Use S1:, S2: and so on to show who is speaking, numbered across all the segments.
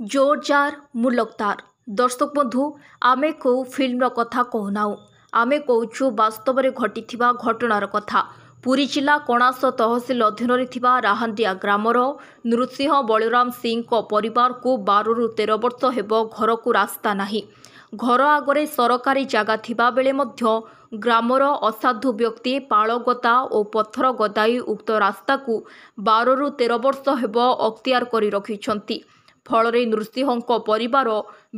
S1: जोरजार मुलकदार दर्शक बंधु आमे को फिल्म कथा कहनाऊ आमे कहूँ वास्तव में घटी घटनार कथा। पुरी जिला कणास तहसिल अधीन राहांदिया ग्रामर नृसिंह बलराम सिंह परिवार को 12 ରୁ 13 वर्ष हेब घर को रास्ता नहीं। घर आगरे सरकारी जगह थिबा बेले मध्य ग्रामर असाधु व्यक्ति पालगदा और पत्थर गदाई उक्त रास्ता को 12 ରୁ 13 वर्ष हेब अख्तियार करी रखिछंती। फलरे नृसिंह परिवार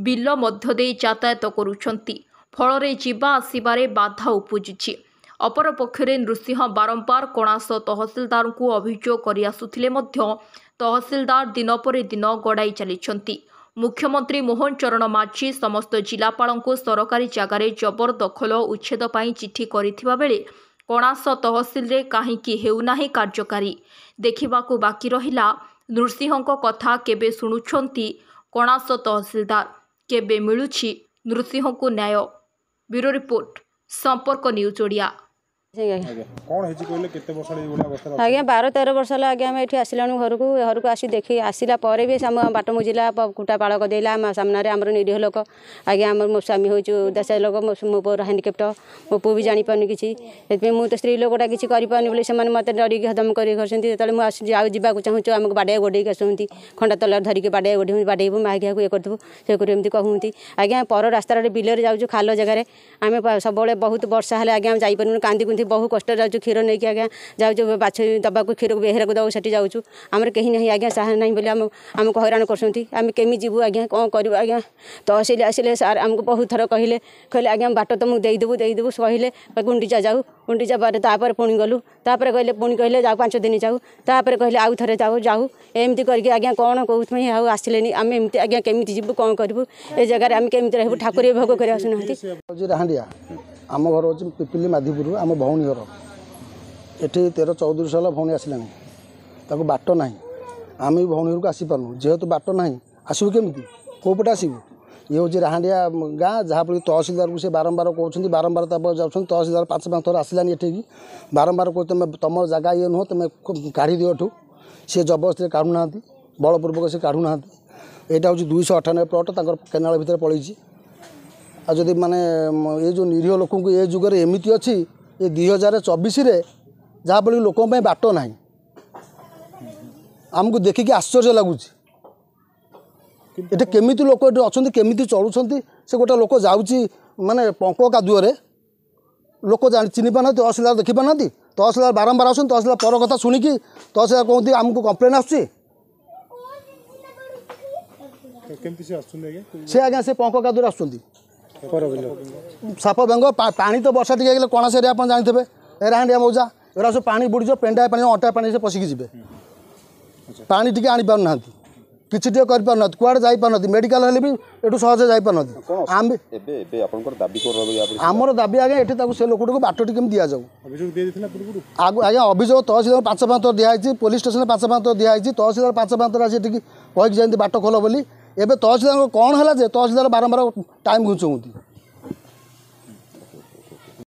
S1: बिल मध्य दे यातायात करुछंती। फलरे जीवा आसिबारे बाधा उपुजिछि। अपर पक्षरे नृसिंह बारंबार कणास तहसिलदार को अभियोग करि आसुथिले मध्य तहसिलदार दिन पर दिन गड़ाई चलिछंती। मुख्यमंत्री मोहन चरण माझी समस्त जिलापाल को सरकारी जगार जबरदखल उच्छेद पाई चिठी करिथिबा बेले कणास तहसिल रे काहींकि हेउनाही कार्यकारी। देखिबाकू बाकी रहिला नृसिंह कथा केबे शुणुछंती कणास तहसिलदार, केबे मिलुछि नृसिंह को न्याय। ब्यूरो रिपोर्ट संपर्क न्यूज ओडिया।
S2: आज्ञा 12-13 वर्ष है आज्ञा आम ये आसलानु घर को आसी देखी आसला भी बाट मुझिला कुटा पाड़ करदेला सामने आम निरीह लोक। आज्ञा आम मो स्वामी हूँ दशा लोक मो पुअर हैंडिकेप्ट मो पु भी जापार किसी मुझे स्त्री लोकटा किसी करपारनी बोली मत डरिक हदम करते मुझे जावाक चाहूँ आमको बाड़े गोड़े आसती खंडा तलर धरिक बाड़े गोड़े बाड़ेबू माघिया ये करदेबू से करमती कहती। आज्ञा पर रास्तार बिलर जाऊँ खाल जगार आम सब बहुत वर्षा है आज्ञा जापार कांदी कुंदी बहु कष्ट जाऊँ क्षीर नहीं कि आज्ञा जाऊँ बाछ दबा क्षीर को बेहरा को दबा से जाऊँ आमर कहीं नहीं आज्ञा साहा नहीं बोली आमको हैरान कर केमी जीवु आज्ञा कौन करूँ आज्ञा तहसिल आसिले सार आमको बहुत थर कहले आज्ञा बाट तुमको देदेबू कहले गुंडीचा जाऊ गुंडीचा पर पुणी गलु कहले पुणी कहले जाऊ 5 दिन जाऊ कहले आउ थे जाऊ एमती करके आज्ञा कौन कौन आउ आसिले आम एमती आज्ञा केमी जीवु कौन करूँ ए जगह आम केमी रहू ठाकुर भोग कर आसुना।
S3: आम घर हूँ पिपिली माधीपुर आम भौणी घर एटी 13-14 साल भौणी आसला बाट ना आम भी भौणी घर को आसीपारू जेहेतु बाट ना आसबू केमी कौपटे आसबू ये हूँ राहांडिया गाँ जहाँफल तहसिलदार को बारंबार कहते बारंबार जाऊँ तहसिलदार 5-5 थर आसलानी एठे बारंबार कह तुम तुम जगह ये नुह तुम काढ़ी दियो एठू सी जबरदस्ती काढ़ुना बलपूर्वक से काढ़ुना यहाँ हूँ 298 प्लट केनाल भितर पलैची आदि माने ये जो निरीह लोक ये जुगे एमती अच्छी ये 2024 जहाँ फल लोक बाट ना आमको देखिकी आश्चर्य लगुच ये केमी लोक ये अच्छा केमी चलुंट से गोटे लोक जाऊँगी माने पंक कादुअरे लोक चिन्ह पाना तहसिलदार देखी पाना तहसिलदार बारंबार आस तहसिलदार पर कथा शुणिकी तहसिलदार कहते आमको कम्प्लेन आसुची से आज्ञा से पंक कादुअरे आसुँच साप बेंग पानी तो वर्षा टी कणास एरिया आप जानते राहांडिया मौजा एरा सब पानी बुड़ी पेंडा पानी अटा पानी से पशिकी जी पानी टी आनी पार ना किसी टे कर कड़े जापार मेडिकल हेल्ले भी ये सहज जापार आमर दाबी आज्ञा ये से लोक बाट टी दि जाऊ आज्ञा अभियोग तहसिलदार 5-5 थर दिखाई पुलिस स्टेशन 5-5 थर दिखाई तहसिलदार 5-5 थर आसी कहीकि जाती बाट खोल बोली एवं तहसिलदार कौन है तहसिलदार बारंबार टाइम घुंचौती